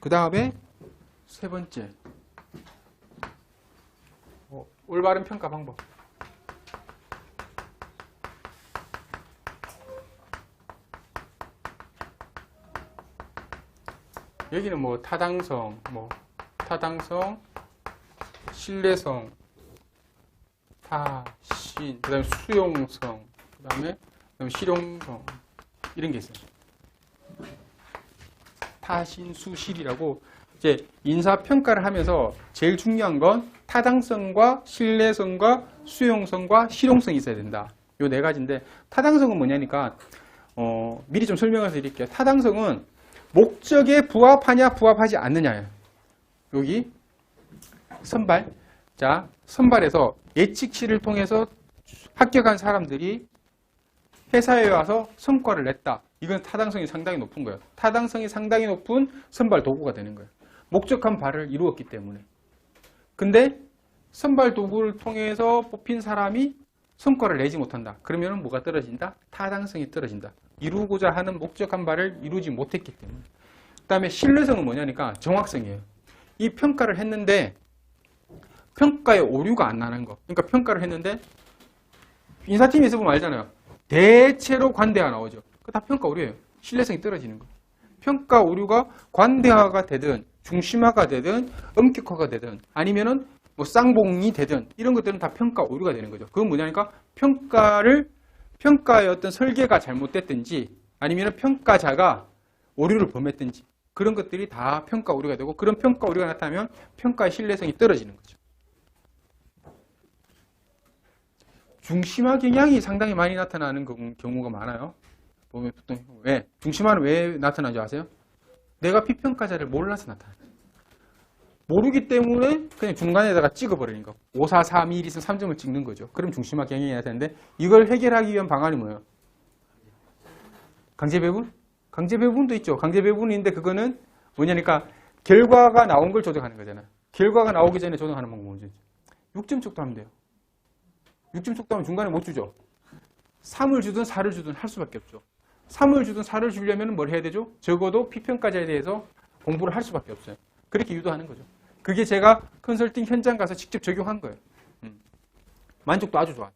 그 다음에 세 번째, 올바른 평가 방법. 여기는 뭐 타당성, 신뢰성, 타신, 그 다음에 수용성, 그 다음에 실용성, 이런 게 있어요. 타신, 수실이라고 이제 인사평가를 하면서 제일 중요한 건 타당성과 신뢰성과 수용성과 실용성이 있어야 된다. 요 네 가지인데, 타당성은 뭐냐니까, 미리 좀 설명해서 드릴게요. 타당성은 목적에 부합하냐, 부합하지 않느냐예요. 여기, 선발. 자, 선발에서 예측치를 통해서 합격한 사람들이 회사에 와서 성과를 냈다. 이건 타당성이 상당히 높은 거예요. 타당성이 상당히 높은 선발 도구가 되는 거예요. 목적한 바를 이루었기 때문에. 근데 선발 도구를 통해서 뽑힌 사람이 성과를 내지 못한다. 그러면 뭐가 떨어진다? 타당성이 떨어진다. 이루고자 하는 목적한 바를 이루지 못했기 때문에. 그 다음에 신뢰성은 뭐냐니까 정확성이에요. 이 평가를 했는데 평가에 오류가 안 나는 거. 그러니까 평가를 했는데 인사팀에서 보면 알잖아요. 대체로 관대화 나오죠. 그거 다 평가 오류예요. 신뢰성이 떨어지는 거. 평가 오류가 관대화가 되든 중심화가 되든 엄격화가 되든 아니면은 뭐 쌍봉이 되든 이런 것들은 다 평가 오류가 되는 거죠. 그건 뭐냐니까 평가의 어떤 설계가 잘못됐든지 아니면 평가자가 오류를 범했든지 그런 것들이 다 평가 오류가 되고 그런 평가 오류가 나타나면 평가의 신뢰성이 떨어지는 거죠. 중심화 경향이 상당히 많이 나타나는 경우가 많아요. 보면 보통 왜? 중심화는 왜 나타나는지 아세요? 내가 피평가자를 몰라서 나타나요. 모르기 때문에 그냥 중간에다가 찍어버리는 거. 5, 4, 3, 2, 1 있으면 3점을 찍는 거죠. 그럼 중심화 경향이 나타나는데 이걸 해결하기 위한 방안이 뭐예요? 강제배분? 강제배분도 있죠. 강제배분인데 그거는 뭐냐니까 결과가 나온 걸 조정하는 거잖아요. 결과가 나오기 전에 조정하는 방법은 뭐죠? 6점 촉도하면 돼요. 6점 촉도하면 중간에 못 주죠. 3을 주든 4를 주든 할 수밖에 없죠. 3을 주든 4를 주려면 뭘 해야 되죠? 적어도 피평가자에 대해서 공부를 할 수밖에 없어요. 그렇게 유도하는 거죠. 그게 제가 컨설팅 현장 가서 직접 적용한 거예요. 만족도 아주 좋아요.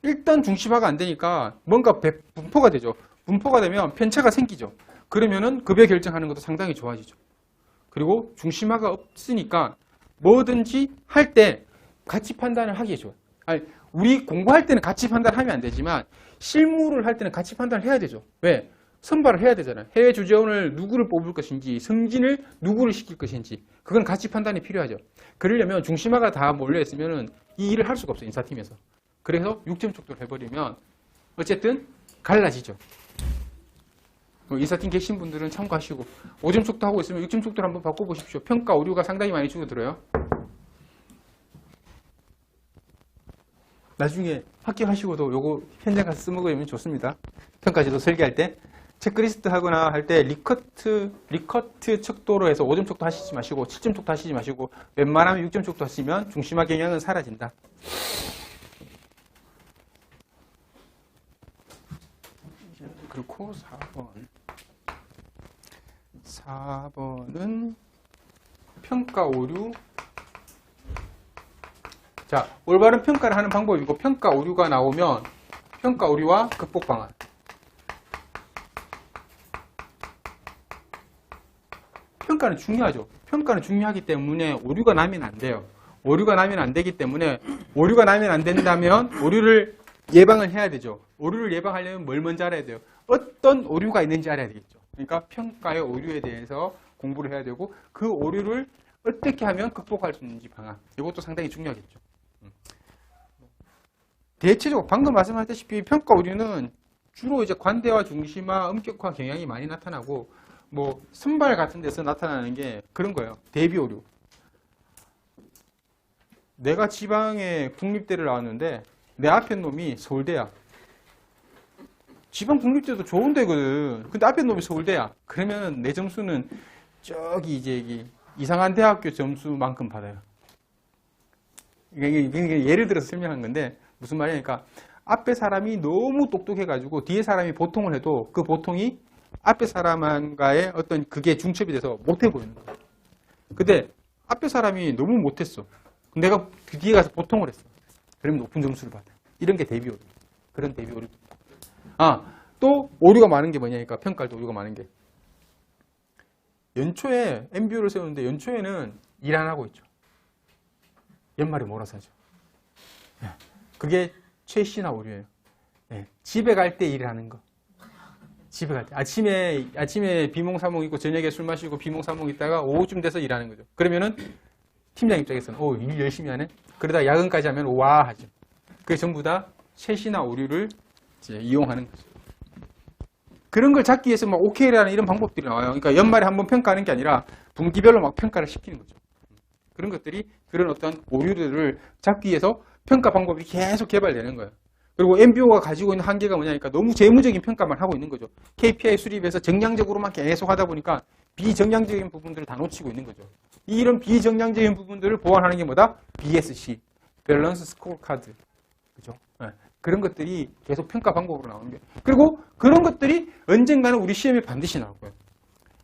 일단 중심화가 안 되니까 뭔가 분포가 되죠. 분포가 되면 편차가 생기죠. 그러면은 급여 결정하는 것도 상당히 좋아지죠. 그리고 중심화가 없으니까 뭐든지 할 때 가치 판단을 하기에 좋아요. 아니, 우리 공부할 때는 가치 판단하면 안 되지만 실무를 할 때는 가치 판단을 해야 되죠. 왜? 선발을 해야 되잖아요. 해외 주재원을 누구를 뽑을 것인지 승진을 누구를 시킬 것인지 그건 가치 판단이 필요하죠. 그러려면 중심화가 다 몰려있으면 이 일을 할 수가 없어요. 인사팀에서. 그래서 6점 촉도를 해버리면 어쨌든 갈라지죠. 인사팀 계신 분들은 참고하시고 5점 촉도 하고 있으면 6점 촉도를 한번 바꿔보십시오. 평가 오류가 상당히 많이 줄어들어요. 나중에 합격하시고도 요거 현장 가서 써먹으면 좋습니다. 평가지도 설계할 때 체크리스트 하거나 할 때 리커트 척도로 해서 5점 촉도 하시지 마시고 7점 촉도 하시지 마시고 웬만하면 6점 촉도 하시면 중심화 경향은 사라진다. 그렇고 4번은 평가 오류. 자, 올바른 평가를 하는 방법이고 평가 오류가 나오면 평가 오류와 극복 방안. 평가는 중요하죠. 평가는 중요하기 때문에 오류가 나면 안 돼요. 오류가 나면 안 되기 때문에 오류가 나면 안 된다면 오류를 예방을 해야 되죠. 오류를 예방하려면 뭘 먼저 알아야 돼요? 어떤 오류가 있는지 알아야 되겠죠. 그러니까 평가의 오류에 대해서 공부를 해야 되고 그 오류를 어떻게 하면 극복할 수 있는지 방안. 이것도 상당히 중요하겠죠. 대체적으로 방금 말씀하셨다시피 평가 오류는 주로 이제 관대화, 중심화, 엄격화 경향이 많이 나타나고 뭐 선발 같은 데서 나타나는 게 그런 거예요. 대비 오류. 내가 지방에 국립대를 나왔는데 내 앞에 놈이 서울대야. 지방 국립대도 좋은 데거든. 근데 앞에 놈이 서울대야. 그러면 내 점수는 저기 이제 이상한 대학교 점수만큼 받아요. 이게 예를 들어서 설명한 건데 무슨 말이냐니까 앞에 사람이 너무 똑똑해가지고 뒤에 사람이 보통을 해도 그 보통이 앞에 사람과의 어떤 그게 중첩이 돼서 못해 보이는 거야. 근데 앞에 사람이 너무 못했어. 내가 그 뒤에 가서 보통을 했어. 그러면 높은 점수를 받아. 이런 게 대비 오류. 그런 대비 오류도 있고. 또 오류가 많은 게 뭐냐니까 평가할 때 오류가 많은 게 연초에 MBO를 세우는데 연초에는 일 안 하고 있죠. 연말에 몰아서 하죠. 그게 최신화 오류예요. 집에 갈 때 일을 하는 거. 집에 갈 때. 아침에 비몽사몽 있고 저녁에 술 마시고 비몽사몽 있다가 오후쯤 돼서 일하는 거죠. 그러면은 팀장 입장에서는 일 열심히 하네. 그러다 야근까지 하면 와 하죠. 그게 전부 다 최신화 오류를 이제 이용하는 거죠. 그런 걸 잡기 위해서 막 OK라는 이런 방법들이 나와요. 그러니까 연말에 한번 평가하는 게 아니라 분기별로 막 평가를 시키는 거죠. 그런 것들이 그런 어떤 오류들을 잡기 위해서 평가 방법이 계속 개발되는 거예요. 그리고 MBO가 가지고 있는 한계가 뭐냐니까 너무 재무적인 평가만 하고 있는 거죠. KPI 수립에서 정량적으로만 계속 하다 보니까 비정량적인 부분들을 다 놓치고 있는 거죠. 이런 비정량적인 부분들을 보완하는 게 뭐다? BSC, 밸런스 스코어 카드. 그죠? 그런 것들이 계속 평가 방법으로 나오는 거예요. 그리고 그런 것들이 언젠가는 우리 시험에 반드시 나올 거예요.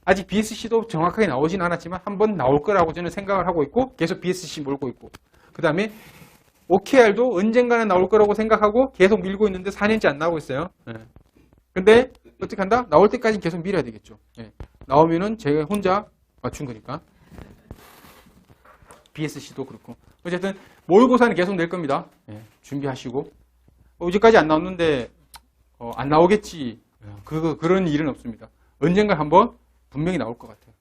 아직 BSC도 정확하게 나오진 않았지만 한번 나올 거라고 저는 생각을 하고 있고 계속 BSC 몰고 있고 그 다음에 OKR도 언젠가는 나올 거라고 생각하고 계속 밀고 있는데 4년째 안 나오고 있어요. 근데 어떻게 한다? 나올 때까지 계속 밀어야 되겠죠. 나오면은 제가 혼자 맞춘 거니까. BSC도 그렇고. 어쨌든 모의고사는 계속 낼 겁니다. 준비하시고. 어제까지 안 나왔는데 안 나오겠지. 그런 일은 없습니다. 언젠가 한번 분명히 나올 것 같아요.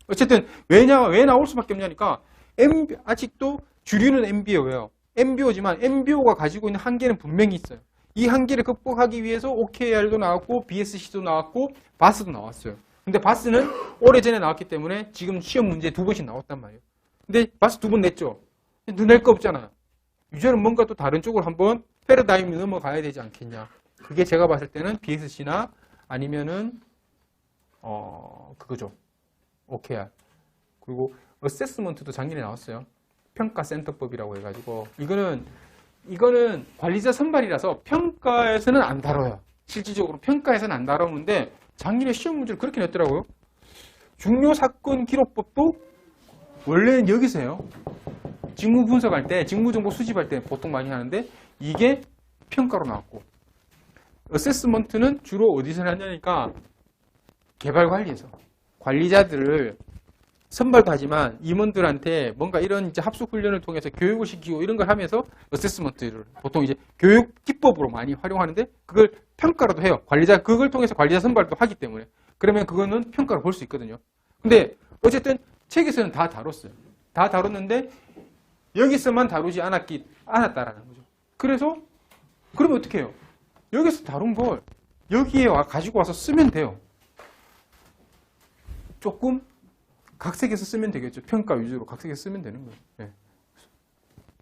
어쨌든 왜 나올 수밖에 없냐니까 아직도 주류는 MBO예요. MBO지만 MBO가 가지고 있는 한계는 분명히 있어요. 이 한계를 극복하기 위해서 OKR도 나왔고 BSC도 나왔고 바스도 나왔어요. 근데 바스는 오래전에 나왔기 때문에 지금 시험 문제 2번씩 나왔단 말이에요. 근데 바스 2번 냈죠. 낼 거 없잖아요. 이제는 뭔가 또 다른 쪽으로 한번 패러다임이 넘어가야 되지 않겠냐. 그게 제가 봤을 때는 BSC나 아니면은 그거죠. OKR. 그리고 어세스먼트도 작년에 나왔어요. 평가센터법이라고 해가지고 이거는 관리자 선발이라서 평가에서는 안 다뤄요. 실질적으로 평가에서는 안 다루는데 작년에 시험 문제를 그렇게 냈더라고요. 중요사건 기록법도 원래는 여기서 해요. 직무 분석할 때, 직무정보 수집할 때 보통 많이 하는데 이게 평가로 나왔고 어세스먼트는 주로 어디서 하냐니까 개발관리에서 관리자들을 선발도 하지만 임원들한테 뭔가 이런 이제 합숙 훈련을 통해서 교육을 시키고 이런 걸 하면서 어세스먼트를 보통 이제 교육 기법으로 많이 활용하는데 그걸 평가로도 해요. 그걸 통해서 관리자 선발도 하기 때문에 그러면 그거는 평가로 볼 수 있거든요. 근데 어쨌든 책에서는 다 다뤘어요. 다 다뤘는데 여기서만 다루지 않았다라는 거죠. 그래서 그러면 어떻게 해요? 여기서 다룬 걸 여기에 가지고 와서 쓰면 돼요. 조금 각색해서 쓰면 되겠죠. 평가 위주로 각색해서 쓰면 되는 거예요.